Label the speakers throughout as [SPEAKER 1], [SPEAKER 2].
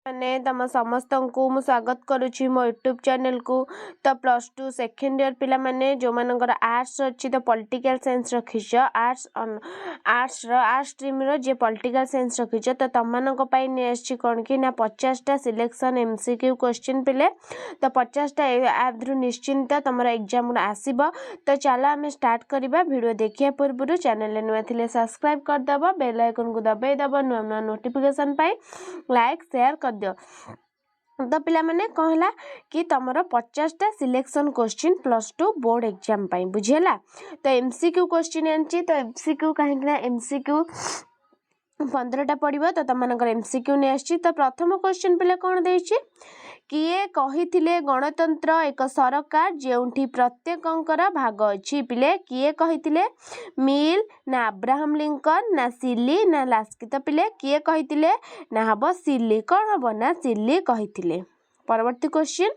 [SPEAKER 1] मैंने तम समस्त को मु स्वागत करुच्ची मो यूट्यूब चैनल को। तो प्लस टू सेकेंड ईयर पिला माने जो मानकर आर्ट्स अच्छी तो पॉलिटिकल साइंस रखीच आर्ट्स स्ट्रीम जे पॉलिटिकल साइंस रखीच तो तुम मानक कौन कि ना 50टा सिलेक्शन एमसीक्यू क्वेश्चन पिले तो 50टा निश्चिंत तुम एग्जाम आसब। तो चलो आम स्टार्ट करवा वीडियो देखिए पूर्व चैनल नुआ थे सब्सक्राइब करदेव बेल आइकन को दबाईदेव नुआ नुआ नोटिफिकेशन पाई लाइक शेयर कर दियो। तो पिला माने कहला कि तमरो 50टा selection question plus two board exam पाई बुझेला। तो एमसीक्यू क्वेश्चन आनची तो एमसीक्यू कहीं ना एमसीक्यू 15टा पड़ो तो तुम एमसीक्यू नहीं आसी। तो प्रथम क्वेश्चन पिला कौन देछि किए कहिथिले गणतंत्र एक सरकार जेउठी प्रत्येकंकर भाग अछि पिले किए कहिथिले मिल ना अब्राहम लिंकन ना सिली ना लास्की। तो पिले किए कहिथिले ना हबो सिली कौन हबो ना सिली कहिथिले। परवर्ती क्वेश्चन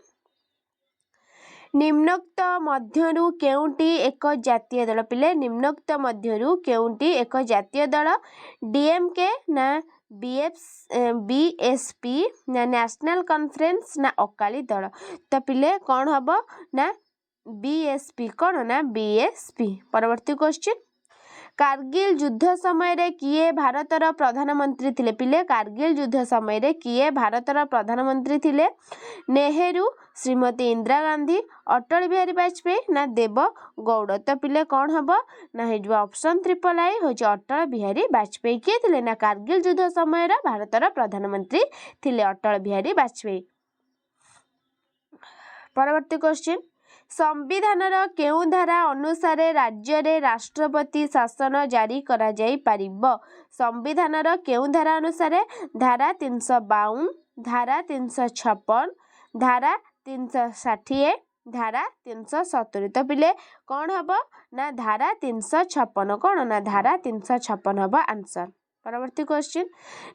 [SPEAKER 1] निम्नोक्त मध्यरु केउंटी एक जातीय दल पिले निम्नोक्त मध्यरु केउंटी एक जातीय दल डीएमके ना बीएसपी ना नेशनल कॉन्फ्रेंस ना अकाली दल। तो पिले कौन हबो ना बीएसपी कौन ना बीएसपी। परवर्ती क्वेश्चन कारगिल युद्ध समय रे किए भारतर प्रधानमंत्री थिले पिले कारगिल युद्ध समय रे किए भारतर प्रधानमंत्री थिले नेहरू श्रीमती इंदिरा गांधी अटल बिहारी वाजपेयी ना देव गौड़। तो पिले कौन हबो ना हे ऑप्शन ट्रिपल आई हो अटल बिहारी वाजपेयी किए थिले ना कारगिल युद्ध समय रे भारतर प्रधानमंत्री थिले अटल बिहारी वाजपेयी। परवर्ती क्वेश्चन संविधानर केउ धारा अनुसार राज्य रे राष्ट्रपति शासन जारी करा जाई परिबो। संविधानर केउ धारा अनुसार धारा 352 धारा 356 धारा 360 धारा 370। तो पिले कौन हबो ना धारा 356 कौन ना धारा 356 हबो आंसर। परवर्ती क्वेश्चन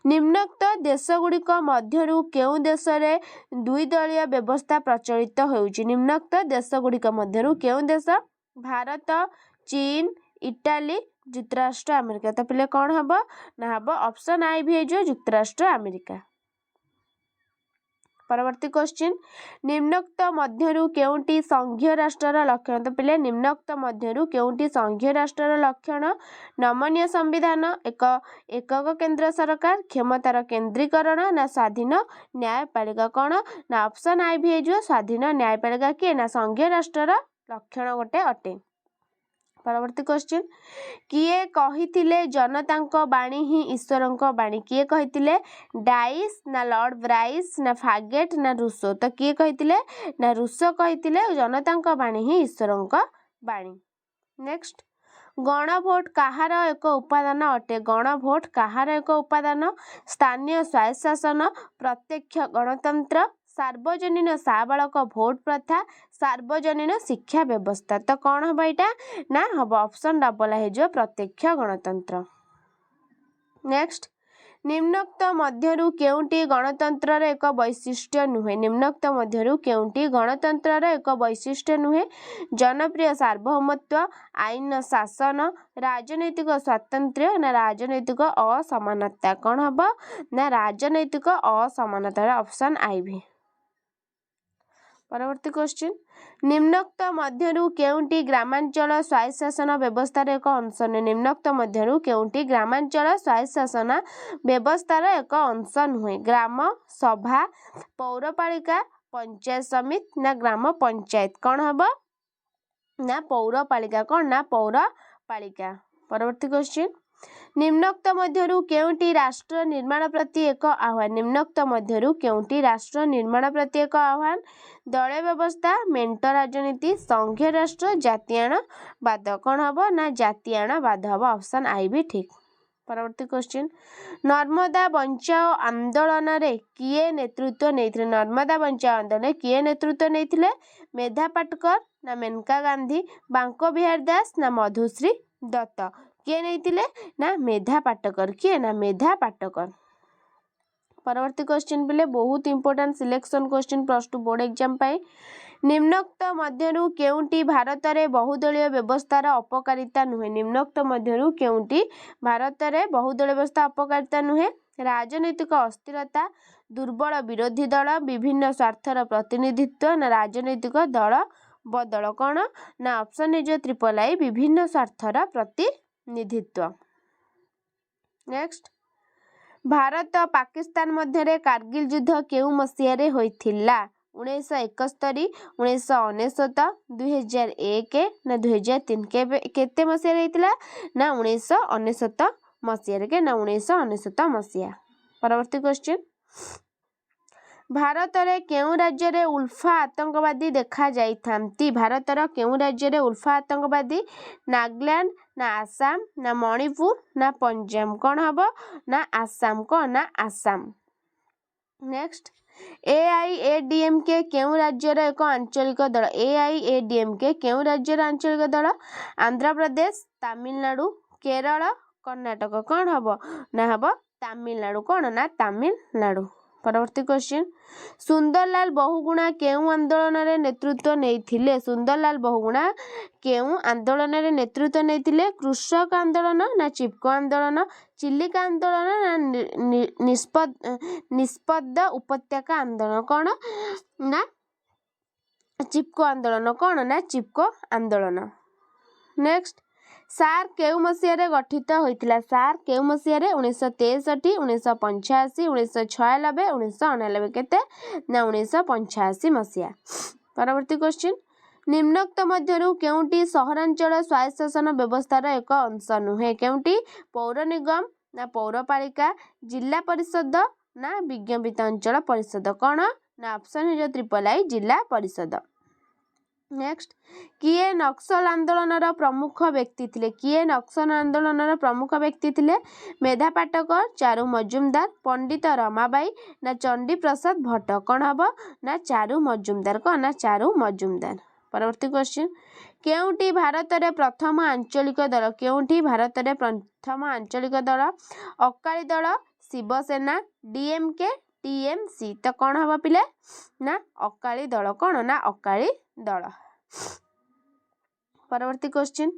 [SPEAKER 1] निम्नोक्त देश गुड़िक मध्यरु केउ देश रे दुई दलीय व्यवस्था प्रचलित होउची निम्नोक्त देश गुड़िक मध्यरु केउ देश भारत चीन इटाली युक्तराष्ट्र अमेरिका। तो पिले कौन हबो ना हबो ऑप्शन आई भी जो युक्तराष्ट्र अमेरिका। परवर्ती क्वेश्चन निम्नोक्त मध्यरु केउंटी संघीय राष्ट्रर लक्षण। तो पिले निम्नोक्त मध्यरु केउंटी संघीय राष्ट्रर लक्षण नमनीय संविधान एक एकक केंद्र सरकार क्षमतार केंद्रीकरण ना स्वाधीन न्यायपालिका कौन ना ऑप्शन आई भी जो स्वाधीन न्यायपालिका किए ना संघीय राष्ट्रर लक्षण गोटे अटे। परवर्ती क्वेश्चन किए कहिथिले जनतांक बाणी ही ईश्वरंक बाणी किए कहिथिले डाइस ना लॉर्ड ब्राइस ना फागेट ना रूसो। तो किए कहिथिले ना रूसो कहिथिले जनतांक बाणी ही ईश्वरंक बाणी। नेक्स्ट गणभोट काहार एक उपादान अटे गणभोट काहार एक उपादान स्थानीय स्वायत्त शासन प्रत्यक्ष गणतंत्र सार्वजनीन साबालक भोट प्रथा सार्वजनीन शिक्षा व्यवस्था। तो कौन हम यहाँ ना हम ऑप्शन डबल है जो प्रत्यक्ष गणतंत्र। नेक्स्ट निम्नोक्त मध्यरु केउंटी गणतंत्र एक वैशिष्ट्य नुहे निम्नोक्त मध्यरु केउंटी गणतंत्र एक वैशिष्ट्य नुहे जनप्रिय सार्वभौमत्व आईन शासन राजनैतिक स्वातंत्र्य ना राजनैतिक असमानता। कौन हम ना राजनैतिक असमानता ऑप्शन आई भी। परवर्ती क्वेश्चन निम्नोक्त मध्यरु केउंटी ग्रामांचल स्वायत्त शासन व्यवस्थार एक अंश नुहे निम्नोक्त मध्यरु केउंटी ग्रामांचल स्वायत्त शासन व्यवस्थार एक अंश नुहे ग्राम सभा पौरपालिका पंचायत समिति ना ग्राम पंचायत। कौन हम ना पौरपालिका कौन ना पौरपालिका। परवर्ती क्वेश्चन निम्नोक्त मध्यरु केउंटी राष्ट्र निर्माण प्रति एक आह्वान निम्नोक्त मध्यरु केउंटी राष्ट्र निर्माण प्रति एक आह्वान दलीय व्यवस्था मेंट राजनीति संघीय राष्ट्र जातीयवाद। कौन हम ना जातीयवाद हम ऑप्शन आई भी ठीक। परवर्ती क्वेश्चन नर्मदा बंचाओ आंदोलन रे किए नेतृत्व नहीं नर्मदा बंचाओ आंदोलन किए नेतृत्व नहीं मेधा पाटकर ना मेनका गांधी बांको बिहार दास ना मधुश्री दत्त। किए नहीं ना मेधा पाटकर किए ना मेधा पाटकर। परवर्ती क्वेश्चन पिले बहुत important selection question plus two board exam पाई निम्नोक्त मध्यरु केउंटी भारत रे बहुदलीय व्यवस्थार अपकारिता नुहे निम्नोक्त मध्यरु केउंटी भारत रे बहुदलीय व्यवस्था अपकारिता नुहे राजनैतिक अस्थिरता, दुर्बल विरोधी दल, विभिन्न स्वार्थर प्रतिनिधित्व ना राजनैतिक दल बदल कौन ना ऑप्शन है जो ट्रिपल आई विभिन्न स्वार्थर प्रतिनिधित्व। नेक्स्ट भारत पाकिस्तान मध्य कारगिल युद्ध केउ मसीह होइथिला 1971 1999 2001 ना 2003 केते मसीह होइथिला ना 1999 मसीह के ना 1999 मसीहा। परवर्ती क्वेश्चन भारतर केउ राज्य रे उल्फा आतंकवादी देखा जाइथांती भारतर केउ राज्य रे उल्फा आतंकवादी नागालैंड ना आसाम ना मणिपुर ना पंजाब कौन हम ना आसाम कौन ना आसाम। नेक्स्ट AIADMK केउ राज्यर एक आंचलिक दल AIADMK केउ राज्यर आंचलिक दल आंध्र प्रदेश तमिलनाडु केरल कर्नाटक कौन हम ना हम तमिलनाडु कौन ना तमिलनाडु। परवर्ती क्वेश्चन सुंदरलाल बहुगुणा केउ आंदोलन रे नेतृत्व नैथिले सुंदरलाल बहुगुणा केउ आंदोलन रे नेतृत्व नैथिले कृषक आंदोलन ना चिपको आंदोलन चिलिका आंदोलन ना निष्पद उपत्यका आंदोलन कौन ना चिपको आंदोलन कौन ना चिपको आंदोलन। नेक्स्ट सार केउ मसीह गठित होइतिला सार केउ मसीह 1963 1985 1996 1999 केते ना 1985 मसीहा। परवर्ती क्वेश्चन निम्नोक्त मध्यरु केउटी सहरांचल स्वायत्त शासन व्यवस्थार एक अंश नुहे केउटी पौर निगम ना पौरपालिका जिला परिषद ना विज्ञापित अंचल परिषद कौन ना ऑप्शन है जो ट्रिपल आई जिला परिषद। नेक्स्ट किए नक्सल आंदोलन प्रमुख व्यक्ति थिले किए नक्सल आंदोलन प्रमुख व्यक्ति थिले मेधा पाटकर चारू मजुमदार पंडित रमाबाई ना चंडी प्रसाद भट्ट कौन हम ना चारू मजुमदार कौन ना चारू मजुमदार। परवर्ती क्वेश्चन केउटी भारत रे प्रथम आंचलिक दल केउटी भारत रे प्रथम आंचलिक दल अकाली दल शिवसेना DMK TMC तो कौन हम पिले ना अकाली दल कौन ना अकाली दल। परवर्ती क्वेश्चन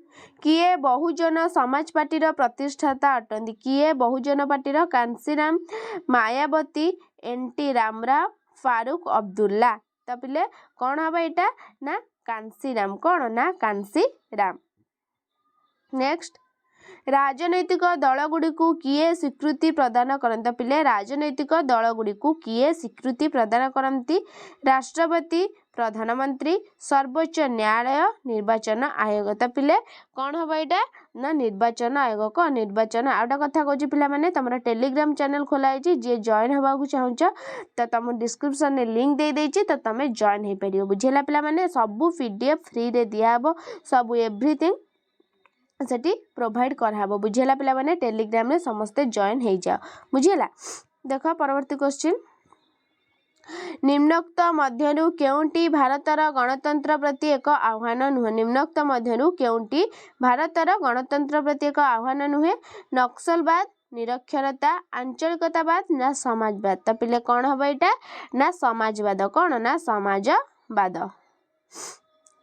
[SPEAKER 1] किए बहुजन समाज पार्टी प्रतिष्ठाता अटंती किए बहुजन पार्टी कांसीराम मायावती NT रामराव फारूक अब्दुल्ला तो पिले कौन हम एटा ना कांसीराम कौन ना कांसीराम। नेक्स्ट राजनैतिक दल गुड़ी को किए स्वीकृति प्रदान करते पिले राजनैतिक दल गुड़ी को किए स्वीकृति प्रदान करती राष्ट्रपति प्रधानमंत्री सर्वोच्च न्यायालय निर्वाचन आयोग तो पिले कौन हम यहाँ ना निर्वाचन आयोग को निर्वाचन आउटा कथा कौच पिला माने तुम टेलीग्राम चैनल खोलाई जी जॉइन होगा चाहूच तो तुम डिस्क्रिप्शन में लिंक दे देछि तो तुम जॉइन हो पार बुझेगा पिला माने सबू PDF फ्री रे दियाब सब एवरीथिंग सेठी प्रोवाइड कराहब बुझेगा पिला माने टेलीग्राम में समस्ते जॉइन हो जाओ बुझेगा। देख परवर्ती क्वेश्चन निम्नोक्त मध्यरु केउंटी भारतर गणतंत्र प्रति एक आह्वान नुहे निम्नोक्त मध्यरु केउंटी भारतर गणतंत्र प्रति एक आह्वान नुहे नक्सलवाद निरक्षरता आंचलिकतावाद ना समाजवाद तो पिले कौन हम यहाँ ना समाजवाद कौन ना समाजवाद।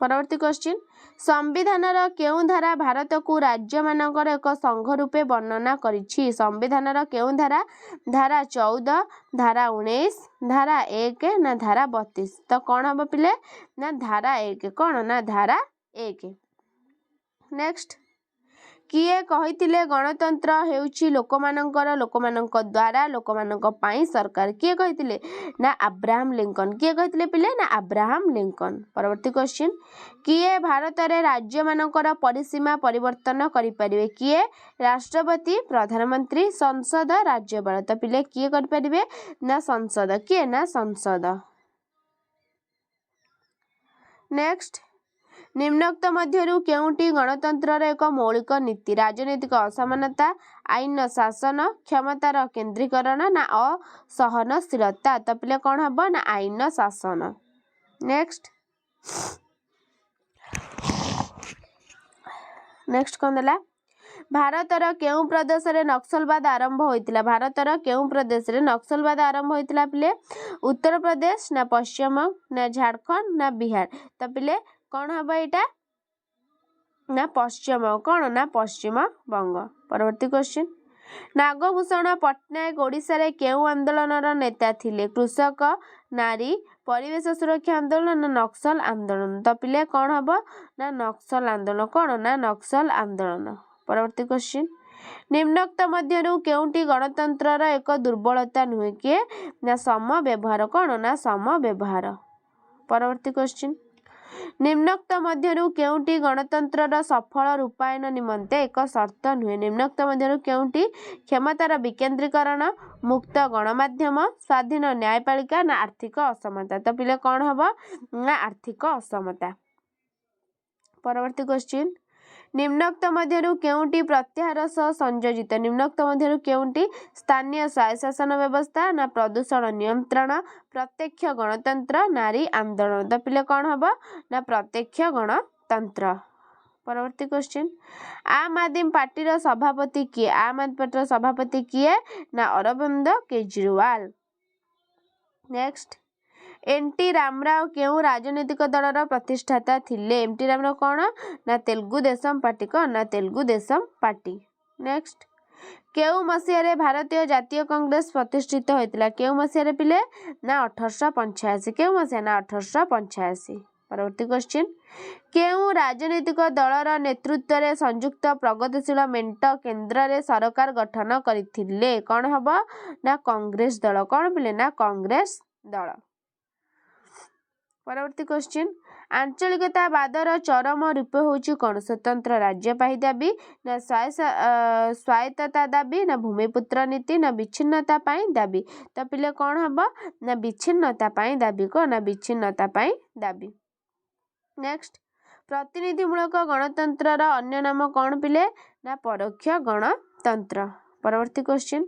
[SPEAKER 1] परवर्ती क्वेश्चन संविधान केउ धारा भारत को राज्य मानकर एक संघ रूपे वर्णना करिछि संविधान केउ धारा धारा 14 धारा 19 धारा 1 ना धारा 32 तो कौन हम पिले ना धारा 1 कौन ना धारा 1। नेक्स्ट किए कहिथिले गणतंत्र हेउछि लोकमानंकर लोकमानंक द्वारा लोकमानंक पाई सरकार किए कहिथिले ना अब्राहम लिंकन किए कहिथिले पिले ना अब्राहम लिंकन। परवर्ती क्वेश्चन किए भारत रे राज्य मानंकर परिसीमा परिवर्तन करि परिबे किए राष्ट्रपति प्रधानमंत्री संसद राज्यपाल तो पिले किए करि परिबे ना संसद किए ना संसद। नेक्स्ट निम्नोक्त मध्यरु केउटी गणतंत्र एक मौलिक नीति राजनीतिक असमानता आईन शासन क्षमतार केंद्रीकरण ना असहनशीलता तो पिले कौन हम ना आईन शासन। नेक्स्ट नेक्स्ट कौन देला भारतर केउ प्रदेश रे नक्सलवाद आरंभ होइतिला भारतर केउ प्रदेश रे नक्सलवाद आरंभ होइतिला पिले उत्तर प्रदेश ना पश्चिम ना झारखंड ना बिहार तो पिले कौन हम यहाँ ना पश्चिम कौन ना पश्चिम बंग। परवर्ती क्वेश्चन नागभूषण पट्टनायक ओडिशा केउ आंदोलन नेता थिले? कृषक, नारी, परिवेश सुरक्षा आंदोलन ना नक्सल आंदोलन? तो पिले कौन हम ना नक्सल आंदोलन। कौन ना नक्सल आंदोलन। परवर्ती क्वेश्चन निम्नोक्त मध्यरु केउंटी गणतंत्र एक दुर्बलता नुहे किए ना सम व्यवहार? कौन ना सम व्यवहार। परवर्ती क्वेश्चन निम्नोक्त मध्यरु केउंटी गणतंत्र सफल रूपायन निमंते एक शर्त नुहे? निम्नोक्त मध्यरु केउंटी क्षमतार विकेंद्रीकरण, मुक्त गणमाध्यम, स्वाधीन न्यायपालिका ना आर्थिक असमता? तो पिले कौन हम ना आर्थिक असमता। परवर्ती क्वेश्चन निम्नोक्त मध्यरु केउंटी प्रत्याहार सह संयोजित? निम्नोक्त मध्यरु केउंटी स्थानीय स्वायत्तशासन व्यवस्था ना प्रदूषण नियंत्रण, प्रत्यक्ष गणतंत्र, नारी आंदोलन? तो पिले कौन हम ना प्रत्यक्ष गणतंत्र। परवर्ती क्वेश्चन आम आदमी पार्टी सभापति किए? आम आदमी पार्टी सभापति किए ना अरविंद केजरीवाल। नेक्स्ट एनटी रामराव केउ राजनीतिक दलर प्रतिष्ठाता थिले? एनटी रामराव कौन ना तेलुगु देशम पार्टी। कौन ना तेलुगु देशम पार्टी। नेक्स्ट केउ मसीह भारतीय जातीय कांग्रेस प्रतिष्ठित होता? केउ मसीह पिले ना 1885। केउ मसीहा ना 1885। परवर्ती क्वेश्चन केउ राजनीतिक दलर नेतृत्व में संयुक्त प्रगतिशील मेंट केन्द्र रे सरकार गठन करथिले? कौन हम ना कांग्रेस दल। कौन पिले ना कांग्रेस दल। परवर्ती क्वेश्चन आंचलिकतावादर चरम रूप होची कौन? स्वतंत्र राज्यपाही दाबी ना स्वायत्तता दाबी ना भूमिपुत्र नीति ना विच्छिन्नता पाई दाबी? तो पिले कौन हम ना विच्छिन्नता पाई दाबी। को ना विच्छिन्नता पाई दाबी। नेक्स्ट प्रतिनिधिमूलक गणतंत्र अन्य नाम कौन पिले ना परोक्ष गणतंत्र। परवर्ती क्वेश्चन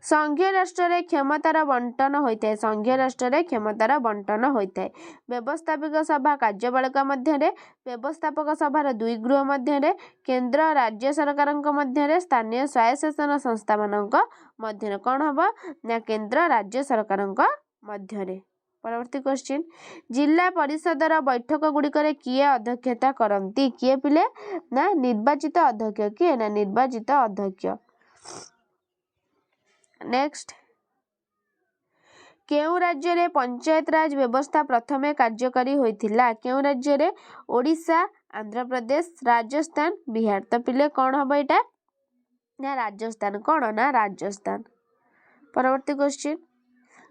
[SPEAKER 1] संघीय राष्ट्र रे क्षमतार बंटन होता है? संघीय राष्ट्र रे क्षमतार बंटन होता है व्यवस्थापक सभा कार्यपालिका मध्य व्यवस्थापक सभार दुई गृह मध्य केंद्र राज्य सरकार मध्य स्थानीय स्वायत्तशासन संस्था मानक मध्य कौन हम ना केंद्र राज्य सरकार मध्य। परवर्ती क्वेश्चन जिला परिषदर बैठक गुड़िक किए अध्यक्षता करती? किए पिले ना निर्वाचित अध्यक्ष। किए ना निर्वाचित अध्यक्ष। नेक्स्ट केउ राज्य रे पंचायत राज व्यवस्था प्रथमे कार्यकारी होइथिला? केउ राज्य रे ओडिशा, आंध्र प्रदेश, राजस्थान, बिहार? तो पिले कौन हम एटा ना राजस्थान। कौन ना राजस्थान। परवर्ती क्वेश्चन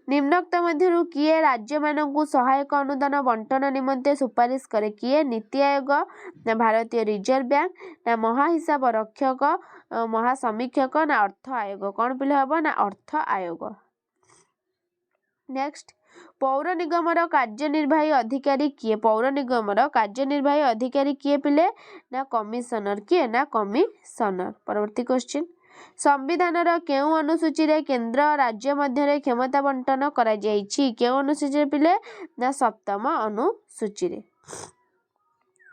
[SPEAKER 1] निम्नोक्त मध्यरु किए राज्य मानकु सहायक अनुदान बंटन निमंते सुपारिश करे? किए नीति आयोग ना भारतीय रिजर्व बैंक ना महाहिसाब रक्षक महासमीक्षक ना अर्थ आयोग? कौन पिले हम ना अर्थ आयोग। नेक्स्ट पौर निगमर कार्यनिर्वाही अधिकारी किए? पौर निगमर कार्यनिर्वाही अधिकारी किए पिले ना कमिशनर। किए ना कमिशनर। परवर्ती क्वेश्चन संविधान केउ अनुसूची रे केंद्र राज्य मध्य क्षमता बंटन करा जायछि? केउ अनुसूची पिले ना सप्तम अनुसूची रे।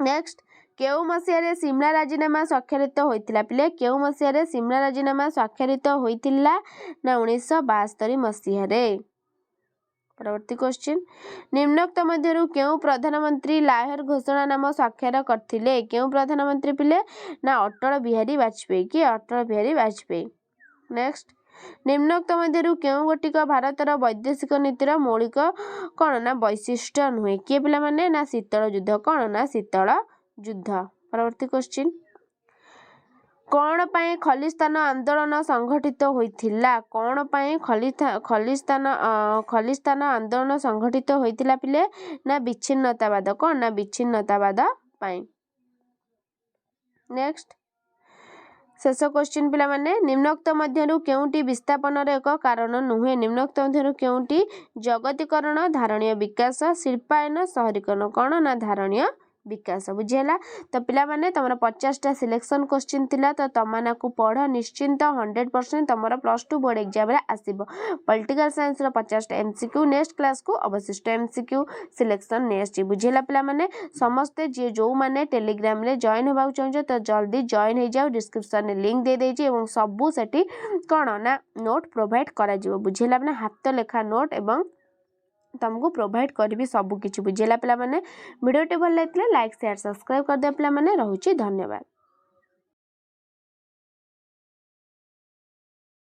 [SPEAKER 1] नेक्स्ट केउ मसीह सिमला राजीनामा स्वाक्षरित होइतिला? पिले केउ मसीह सिमला राजीनामा स्वाक्षरित होइतिला ना 1972 मसीह रे। परवर्ती क्वेश्चन निम्नोक्त मध्यरु केउ प्रधानमंत्री लाहौर घोषणा नाम स्वाक्षर करथिले? केउ प्रधानमंत्री पिले ना अटल बिहारी वाजपेयी। कि अटल बिहारी वाजपेयी। नेक्स्ट निम्नोक्त मध्यरु केउ गोटिक भारतर वैदेशिक नीतिर मौलिक कौन ना वैशिष्ट्य नुहे? किए पिला माने ना शीतल युद्ध। कौन ना शीतल युद्ध। परवर्ती क्वेश्चन कौन पाए खलिस्तान आंदोलन संगठित होइथिला? कौन पाए खलिस्तान आंदोलन संगठित होइथिला पिले ना विच्छिन्नतावाद। कौन ना विच्छिन्नतावाद पाए। नेक्स्ट शेष क्वेश्चन पिला माने निम्नोक्त मध्यरु केउंटी विस्थापन एक कारण नुहे? निम्नोक्त मध्यरु केउंटी जगतीकरण, धारणीय विकास, शिल्पायन, शहरीकरण? कौन ना धारणीय विकास। बुझेला तो पिला माने तमरा 50टा सिलेक्शन क्वेश्चन थिला तो तमाना को पढ़ निश्चिंत 100% तमरा +2 बोर्ड एग्जाम रे आसीबो। पॉलिटिकल साइंस रो 50टा एमसीक्यू नेक्स्ट क्लास को अवशिष्ट एमसीक्यू सिलेक्शन नेक्स्ट। बुझेला पिला माने समस्ते जे जो माने टेलीग्राम रे जॉइन होबा चाहछो तो जल्दी जॉइन हो जाओ। डिस्क्रिप्शन रे लिंक दे देछि एवं सबु सेठी कोन ना नोट प्रोवाइड करा जिवो। बुझेला माने हाथ लेखा नोट एवं तुमको प्रोवाइड करी सब किछि। बुझेला पिला माने वीडियो टे भल लाइक शेयर सब्सक्राइब कर दे पिला माने। रहूची धन्यवाद।